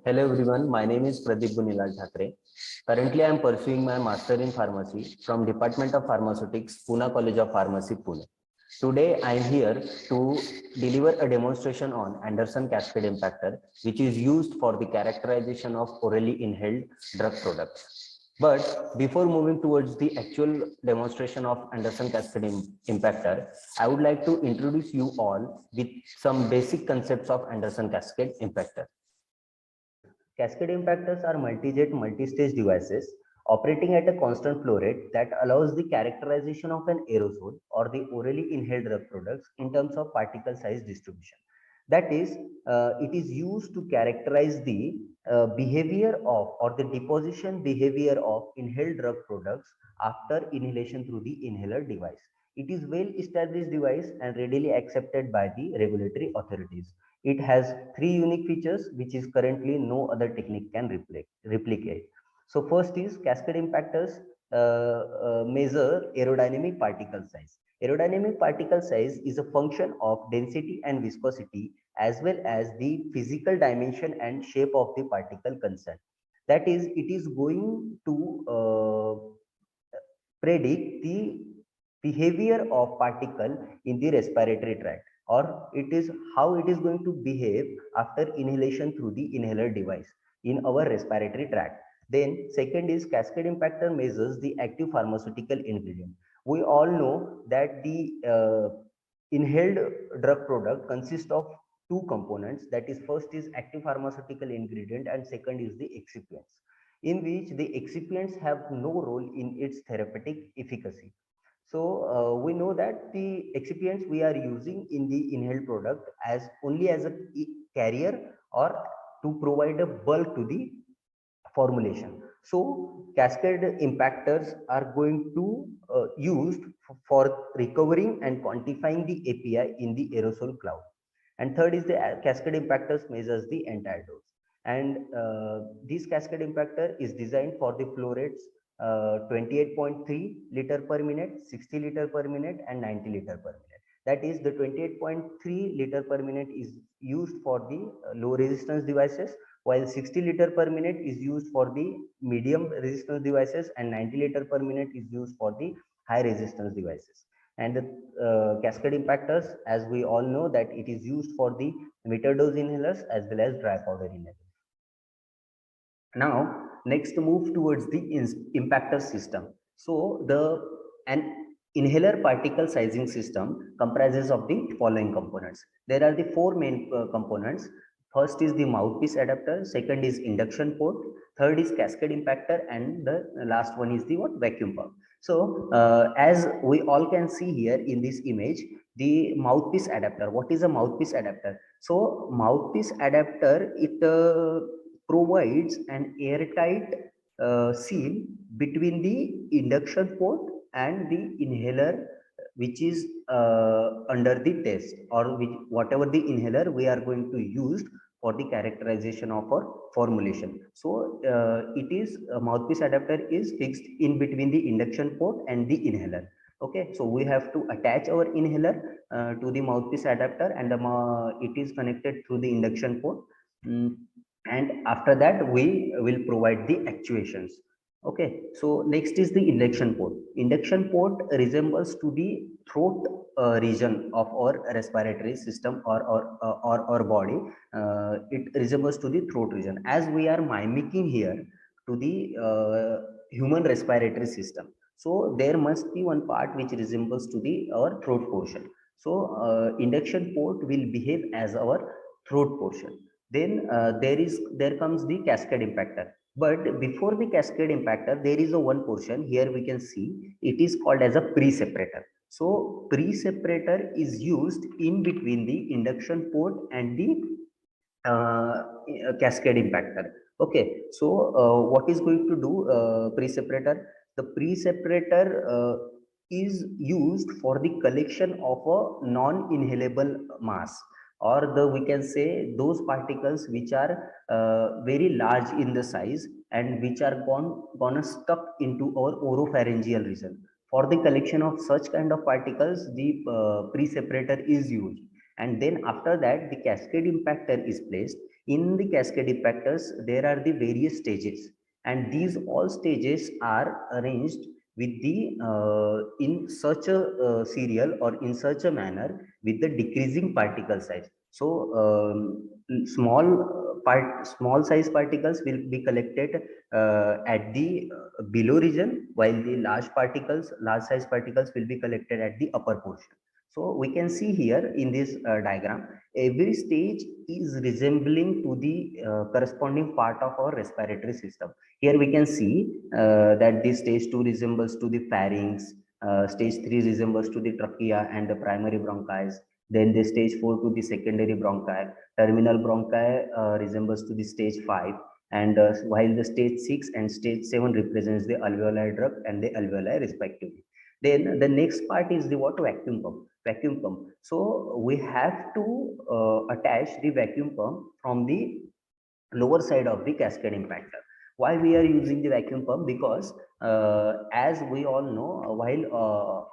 Hello everyone, my name is Pradeep Gunilal Thakre. Currently, I am pursuing my Master in Pharmacy from Department of Pharmaceutics, Pune College of Pharmacy, Pune. Today, I am here to deliver a demonstration on Andersen Cascade Impactor, which is used for the characterization of orally inhaled drug products. But before moving towards the actual demonstration of Andersen Cascade Impactor, I would like to introduce you all with some basic concepts of Andersen Cascade Impactor. Cascade impactors are multi-jet, multi-stage devices operating at a constant flow rate that allows the characterization of an aerosol or the orally inhaled drug products in terms of particle size distribution. That is, it is used to characterize the behavior of or the deposition behavior of inhaled drug products after inhalation through the inhaler device. It is well established device and readily accepted by the regulatory authorities. It has three unique features which is currently no other technique can replicate. So first is cascade impactors measure aerodynamic particle size. Aerodynamic particle size is a function of density and viscosity as well as the physical dimension and shape of the particle concerned. That is, it is going to predict the behavior of particle in the respiratory tract, or it is how it is going to behave after inhalation through the inhaler device in our respiratory tract. Then second is cascade impactor measures the active pharmaceutical ingredient. We all know that the inhaled drug product consists of two components, that is first is active pharmaceutical ingredient and second is the excipients, in which the excipients have no role in its therapeutic efficacy. So we know that the excipients we are using in the inhaled product as only as a carrier or to provide a bulk to the formulation. So cascade impactors are going to used for recovering and quantifying the API in the aerosol cloud. And third is the cascade impactors measures the entire dose. And this cascade impactor is designed for the flow rates 28.3 liter per minute, 60 liter per minute, and 90 liter per minute. That is, the 28.3 liter per minute is used for the low resistance devices, while 60 liter per minute is used for the medium resistance devices, and 90 liter per minute is used for the high resistance devices. And the cascade impactors, as we all know, that it is used for the meter dose inhalers as well as dry powder inhalers. Now, next move towards the impactor system. So an inhaler particle sizing system comprises of the following components. There are the four main components. First is the mouthpiece adapter, second is induction port, third is cascade impactor, and the last one is the vacuum pump. So as we all can see here in this image, the mouthpiece adapter. What is a mouthpiece adapter? So mouthpiece adapter, it provides an airtight seal between the induction port and the inhaler which is under the test, or whatever the inhaler we are going to use for the characterization of our formulation. So it is a mouthpiece adapter is fixed in between the induction port and the inhaler. Okay, so we have to attach our inhaler to the mouthpiece adapter, and it is connected through the induction port. And after that we will provide the actuations. Okay, so next is the induction port. Induction port resembles to the throat region of our respiratory system or body. It resembles to the throat region, as we are mimicking here to the human respiratory system. So there must be one part which resembles to the our throat portion. So induction port will behave as our throat portion. Then there comes the cascade impactor. But before the cascade impactor, there is a one portion here we can see it is called as a pre-separator. So pre-separator is used in between the induction port and the cascade impactor. Okay, so what is going to do pre-separator? The pre-separator is used for the collection of a non-inhalable mass, or we can say those particles which are very large in the size and which are gonna stuck into our oropharyngeal region. For the collection of such kind of particles, the pre-separator is used, and then after that the cascade impactor is placed. In the cascade impactors, there are the various stages, and these all stages are arranged with the in such a serial or in such a manner with the decreasing particle size. So small size particles will be collected at the below region, while the large size particles will be collected at the upper portion. So we can see here in this diagram, every stage is resembling to the corresponding part of our respiratory system. Here we can see that the stage 2 resembles to the pharynx, stage 3 resembles to the trachea and the primary bronchi, then the stage 4 to the secondary bronchi, terminal bronchi resembles to the stage 5, and while the stage 6 and stage 7 represents the alveolar duct and the alveoli respectively. Then the next part is the what? Vacuum pump. So we have to attach the vacuum pump from the lower side of the cascade impactor. Why we are using the vacuum pump? Because as we all know, while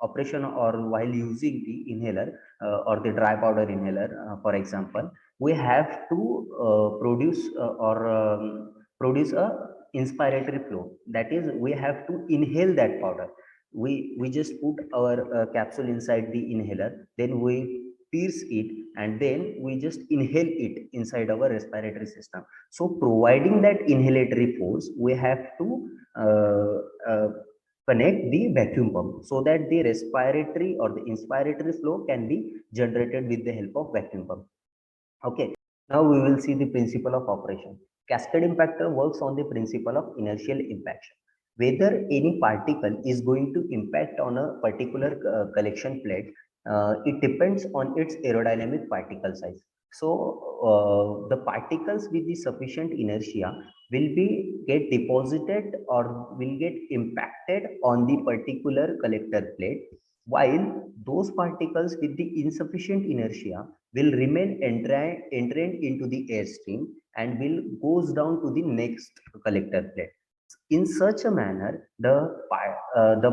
operation or while using the inhaler or the dry powder inhaler, for example, we have to produce or produce a inspiratory flow. That is, we have to inhale that powder. We just put our capsule inside the inhaler, then we pierce it, and then we just inhale it inside our respiratory system. So providing that inhalatory force, we have to uh, uh, connect the vacuum pump so that the respiratory or the inspiratory flow can be generated with the help of vacuum pump. Okay, now we will see the principle of operation. Cascade impactor works on the principle of inertial impaction. Whether any particle is going to impact on a particular collection plate, it depends on its aerodynamic particle size. So the particles with the sufficient inertia will be get deposited or will get impacted on the particular collector plate, while those particles with the insufficient inertia will remain entrained into the airstream and will goes down to the next collector plate. In such a manner, the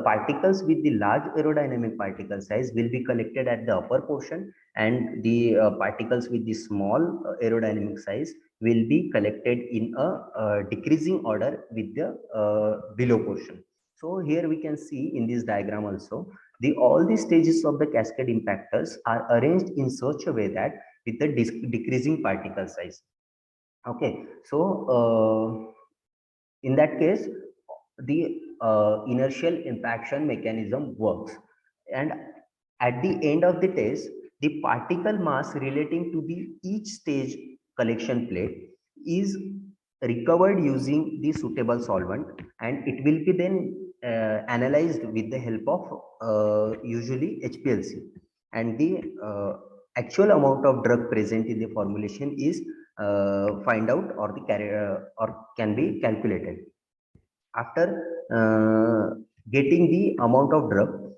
particles with the large aerodynamic particle size will be collected at the upper portion, and the particles with the small aerodynamic size will be collected in a decreasing order with the below portion. So here we can see in this diagram also, the all the stages of the cascade impactors are arranged in such a way that with the decreasing particle size. Okay, so in that case, the inertial impaction mechanism works, and at the end of the test, the particle mass relating to the each stage collection plate is recovered using the suitable solvent, and it will be then analyzed with the help of usually HPLC, and the actual amount of drug present in the formulation is find out or the or can be calculated. After getting the amount of drug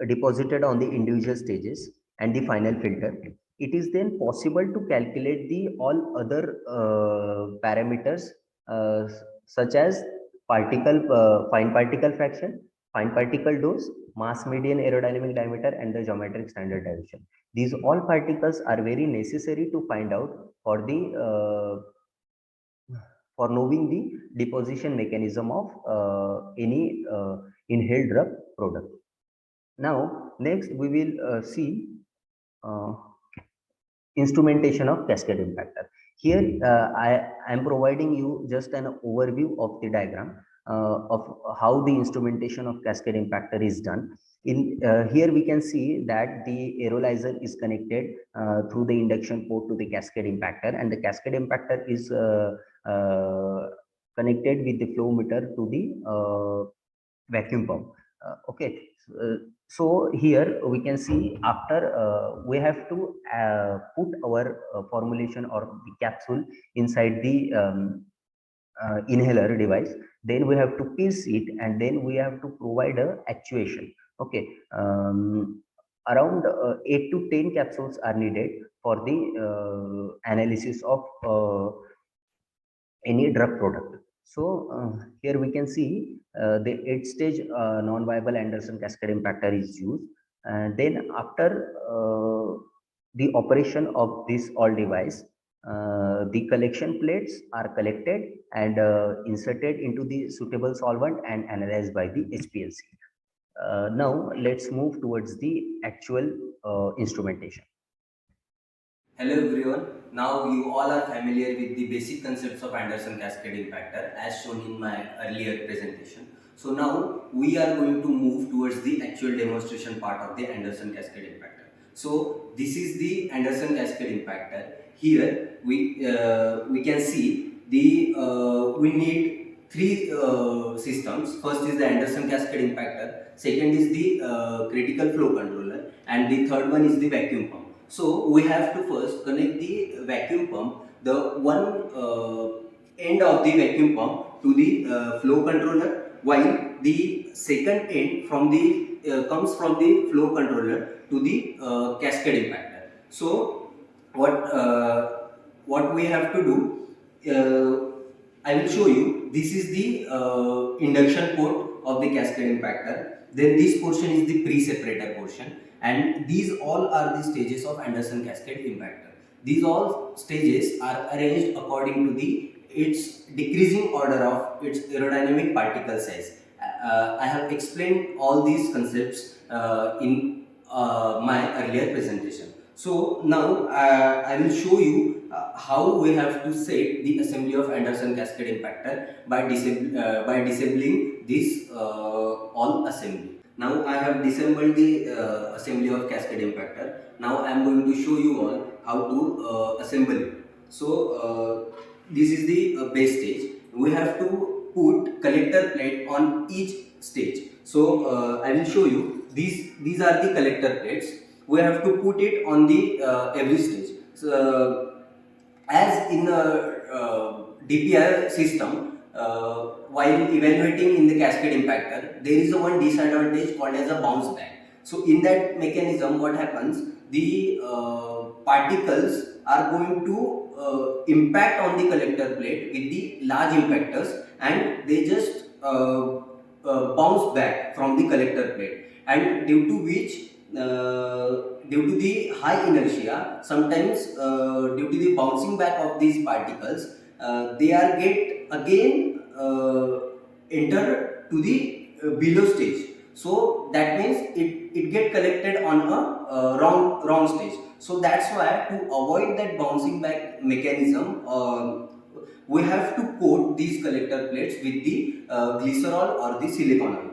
deposited on the individual stages and the final filter, it is then possible to calculate the all other parameters, uh, such as fine particle fraction, fine particle dose, mass median aerodynamic diameter, and the geometric standard deviation. These all particles are very necessary to find out for knowing the deposition mechanism of any inhaled drug product. Now, next we will see uh, instrumentation of cascade impactor. Here, I am providing you just an overview of the diagram of how the instrumentation of cascade impactor is done. In here, we can see that the aerolyzer is connected through the induction port to the cascade impactor, and the cascade impactor is connected with the flow meter to the vacuum pump. Okay, so here we can see after we have to put our formulation or the capsule inside the inhaler device, then we have to pierce it, and then we have to provide a actuation. Okay, around 8 to 10 capsules are needed for the analysis of any drug product. So here we can see the 8-stage non-viable Andersen Cascade Impactor is used. And then after the operation of this all device, The collection plates are collected and inserted into the suitable solvent and analyzed by the HPLC. Now let's move towards the actual instrumentation. Hello everyone. Now you all are familiar with the basic concepts of Andersen Cascade Impactor as shown in my earlier presentation. So now we are going to move towards the actual demonstration part of the Andersen Cascade Impactor. So this is the Andersen Cascade Impactor. Here we can see the we need three systems. First is the Andersen Cascade Impactor. Second is the critical flow controller, and the third one is the vacuum pump. So we have to first connect the vacuum pump, the one end of the vacuum pump to the flow controller, while the second end from the comes from the flow controller to the cascade impactor. So what we have to do, I will show you. This is the induction port of the cascade impactor. Then this portion is the pre-separator portion, and these all are the stages of Andersen Cascade Impactor. These all stages are arranged according to the its decreasing order of its aerodynamic particle size. I have explained all these concepts in my earlier presentation. So now I will show you how we have to set the assembly of Andersen Cascade Impactor by disabling this all assembly. Now I have disassembled the assembly of Cascade Impactor. Now I am going to show you all how to assemble it. So this is the base stage. We have to put collector plate on each stage. So I will show you. These are the collector plates. We have to put it on the every stage. So as in a DPI system, while evaluating in the cascade impactor, there is a one disadvantage called as a bounce back. So in that mechanism, what happens? The particles are going to impact on the collector plate with the large impactors, and they just bounce back from the collector plate, and due to which due to the high inertia, sometimes due to the bouncing back of these particles, they are get again enter to the below stage. So that means it get collected on a wrong stage. So that's why, to avoid that bouncing back mechanism, we have to coat these collector plates with the glycerol or the silicone oil.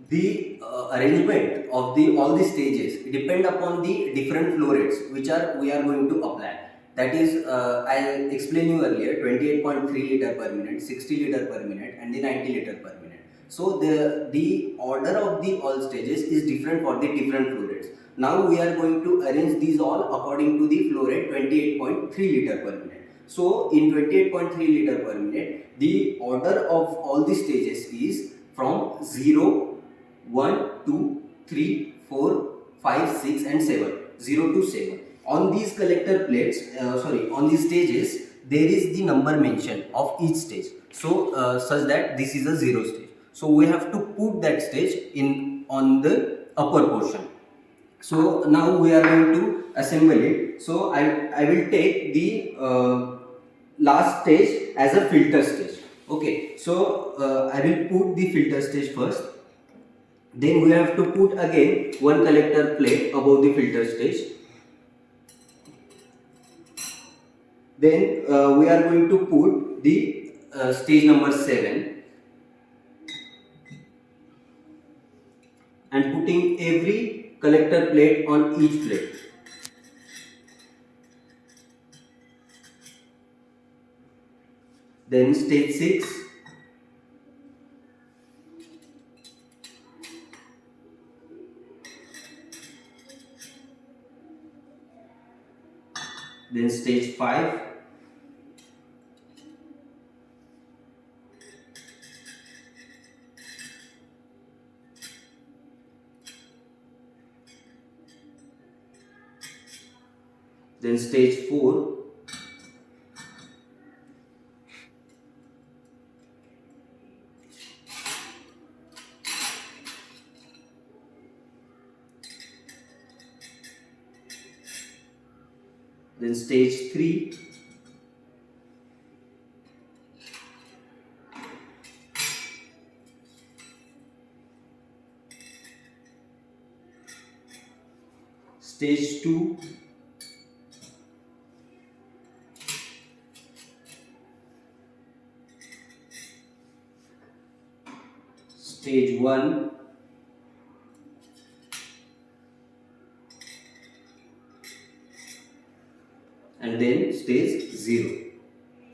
The arrangement of the all the stages depend upon the different flow rates which are we are going to apply. That is, I explained you earlier, 28.3 liter per minute, 60 liter per minute, and the 90 liter per minute. So the order of the all stages is different for the different flow rates. Now we are going to arrange these all according to the flow rate 28.3 liter per minute. So in 28.3 liter per minute, the order of all the stages is from 0, 1, 2, 3, 4, 5, 6 and 7. 0 to 7. On these collector plates, on these stages, there is the number mentioned of each stage. So such that this is a 0 stage. So we have to put that stage in on the upper portion. So now we are going to assemble it. So I will take the last stage as a filter stage. Okay, so I will put the filter stage first. Then we have to put again one collector plate above the filter stage. Then we are going to put the stage number 7 and putting every collector plate on each plate. Then stage 6. Then stage 5. Then stage 4. Then stage 3. stage 2, stage 1, and then stage 0.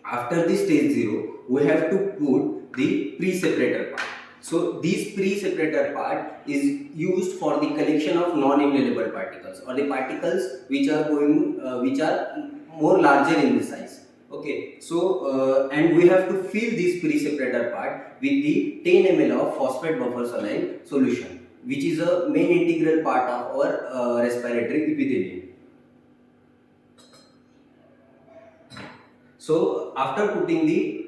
After the stage 0, we have to put the pre-separator part. So this pre-separator part is used for the collection of non-inhalable particles, or the particles which are more larger in the size. Okay, so and we have to fill this pre-separator part with the 10 ml of phosphate buffer saline solution, which is a main integral part of our respiratory epithelium. So after putting the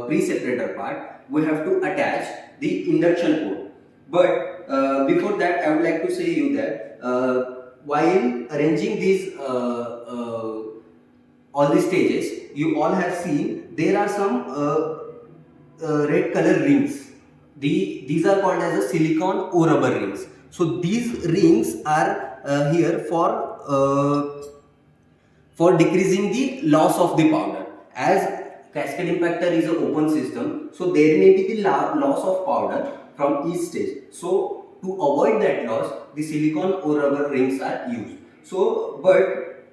pre-separator part, we have to attach the induction port. But before that, I would like to say you that while arranging these all the stages, you all have seen there are some red color rings. These are called as a silicon or rubber rings. So these rings are here for decreasing the loss of the powder. As cascade impactor is an open system, so there may be the loss of powder from each stage. So to avoid that loss, the silicon or rubber rings are used. So, but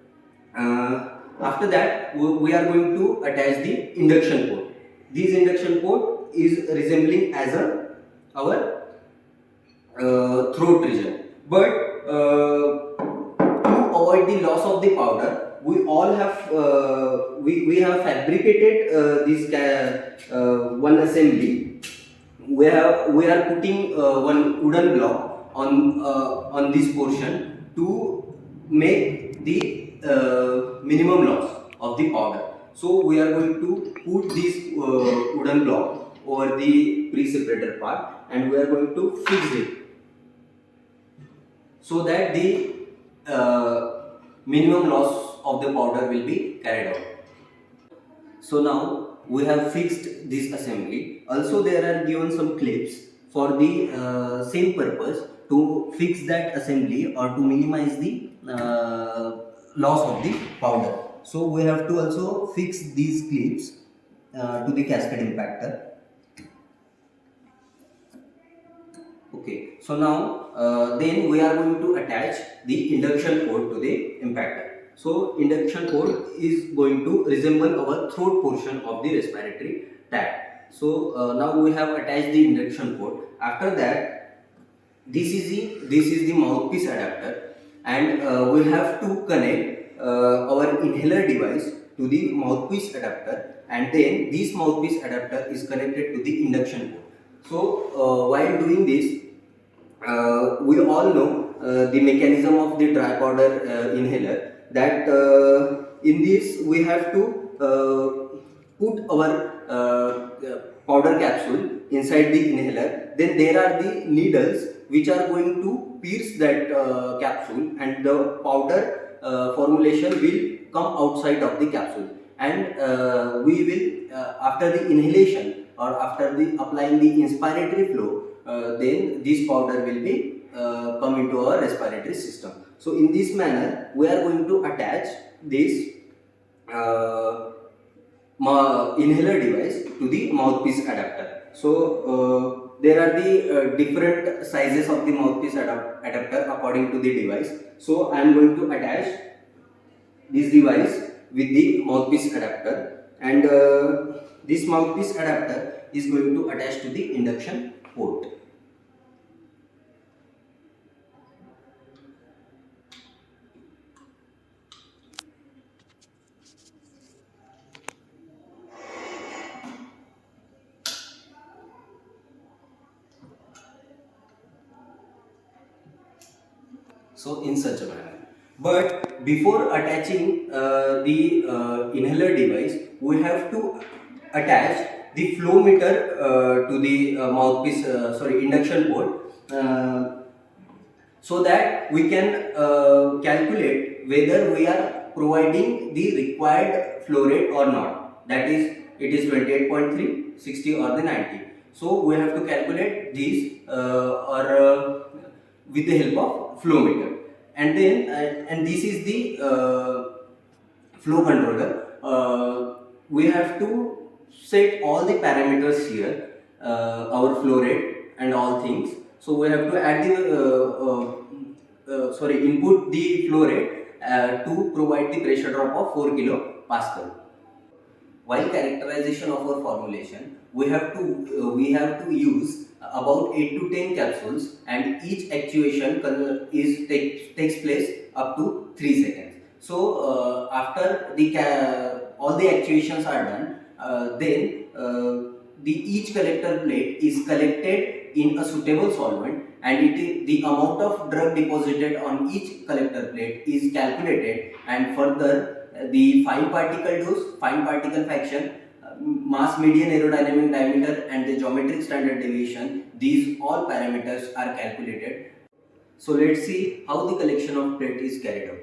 after that, we are going to attach the induction port. This induction port is resembling as our throat region. But to avoid the loss of the powder, we all have we have fabricated this one assembly. We are putting one wooden block on this portion to make the minimum loss of the powder. So we are going to put this wooden block over the pre-separator part, and we are going to fix it so that the minimum loss of the powder will be carried out. So now we have fixed this assembly. Also there are given some clips for the same purpose, to fix that assembly or to minimize the loss of the powder. So we have to also fix these clips to the cascade impactor. Okay, so now then we are going to attach the induction port to the impactor. So induction port is going to resemble our throat portion of the respiratory tract. So now we have attached the induction port. After that, this is the mouthpiece adapter, and we have to connect our inhaler device to the mouthpiece adapter, and then this mouthpiece adapter is connected to the induction port. So while doing this, we all know the mechanism of the dry powder inhaler, that in this we have to put our powder capsule inside the inhaler. Then there are the needles which are going to pierce that capsule, and the powder formulation will come outside of the capsule, and we will after the inhalation or after the applying the inspiratory flow, then this powder will be come into our respiratory system. So in this manner we are going to attach this inhaler device to the mouthpiece adapter. So there are the different sizes of the mouthpiece adapter according to the device. So I am going to attach this device with the mouthpiece adapter, and this mouthpiece adapter is going to attach to the induction port. So in such a manner. But before attaching the inhaler device, we have to attach the flow meter to the mouthpiece, induction port, so that we can calculate whether we are providing the required flow rate or not. That is, it is 28.3, 60 or the 90. So we have to calculate these with the help of flow meter. and this is the flow controller. We have to set all the parameters here, our flow rate and all things. So we have to add the input the flow rate to provide the pressure drop of 4 kilopascal. While characterization of our formulation, we have to use about 8 to 10 capsules, and each actuation takes place up to 3 seconds. So after all the actuations are done, then the each collector plate is collected in a suitable solvent, and the amount of drug deposited on each collector plate is calculated, and further the fine particle dose, fine particle fraction, mass median aerodynamic diameter, and the geometric standard deviation, these all parameters are calculated. So let's see how the collection of plate is carried out.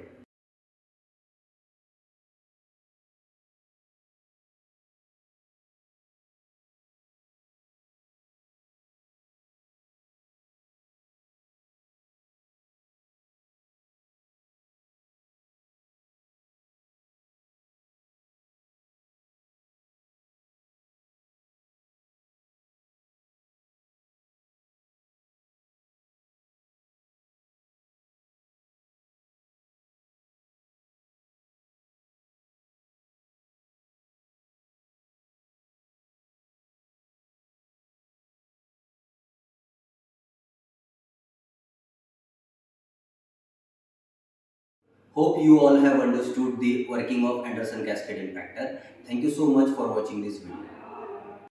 Hope you all have understood the working of Andersen Cascade Impactor. Thank you so much for watching this video.